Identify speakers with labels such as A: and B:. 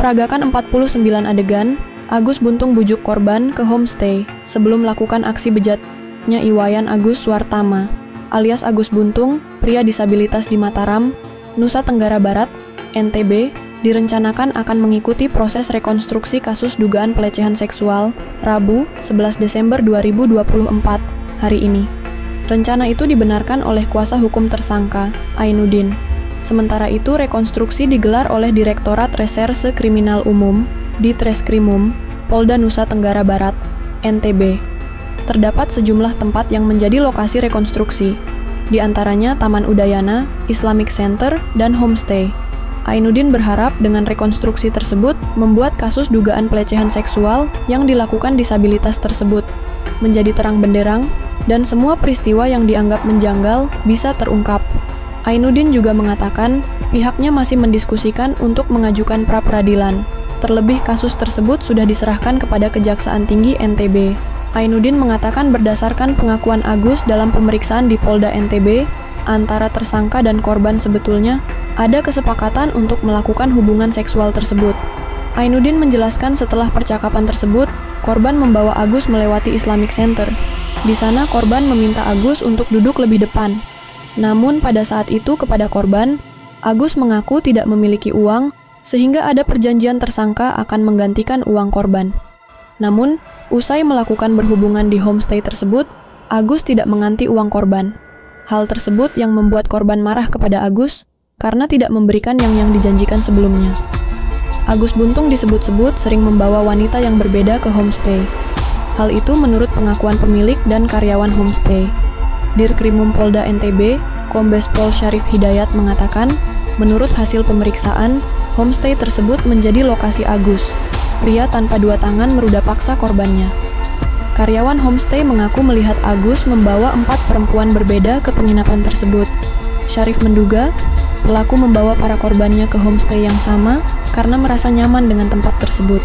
A: Peragakan 49 adegan, Agus Buntung bujuk korban ke homestay sebelum melakukan aksi bejatnya Iwayan Agus Suartama, alias Agus Buntung, pria disabilitas di Mataram, Nusa Tenggara Barat, NTB, direncanakan akan mengikuti proses rekonstruksi kasus dugaan pelecehan seksual Rabu, 11 Desember 2024, hari ini. Rencana itu dibenarkan oleh kuasa hukum tersangka, Ainuddin. Sementara itu, rekonstruksi digelar oleh Direktorat Reserse Kriminal Umum, Ditreskrimum, Polda Nusa Tenggara Barat, NTB. Terdapat sejumlah tempat yang menjadi lokasi rekonstruksi, di antaranya Taman Udayana, Islamic Center, dan homestay. Ainuddin berharap dengan rekonstruksi tersebut membuat kasus dugaan pelecehan seksual yang dilakukan disabilitas tersebut menjadi terang benderang dan semua peristiwa yang dianggap menjanggal bisa terungkap. Ainuddin juga mengatakan pihaknya masih mendiskusikan untuk mengajukan pra-peradilan. Terlebih kasus tersebut sudah diserahkan kepada Kejaksaan Tinggi NTB. Ainuddin mengatakan berdasarkan pengakuan Agus dalam pemeriksaan di Polda NTB, antara tersangka dan korban sebetulnya ada kesepakatan untuk melakukan hubungan seksual tersebut. Ainuddin menjelaskan setelah percakapan tersebut, korban membawa Agus melewati Islamic Center. Di sana korban meminta Agus untuk duduk lebih depan. Namun pada saat itu kepada korban, Agus mengaku tidak memiliki uang sehingga ada perjanjian tersangka akan menggantikan uang korban. Namun, usai melakukan berhubungan di homestay tersebut, Agus tidak menganti uang korban. Hal tersebut yang membuat korban marah kepada Agus karena tidak memberikan yang dijanjikan sebelumnya. Agus Buntung disebut-sebut sering membawa wanita yang berbeda ke homestay. Hal itu menurut pengakuan pemilik dan karyawan homestay. Dirkrimum Polda NTB, Kombes Pol Syarif Hidayat mengatakan, menurut hasil pemeriksaan, homestay tersebut menjadi lokasi Agus, pria tanpa dua tangan meruda paksa korbannya. Karyawan homestay mengaku melihat Agus membawa 4 perempuan berbeda ke penginapan tersebut. Syarif menduga, pelaku membawa para korbannya ke homestay yang sama karena merasa nyaman dengan tempat tersebut.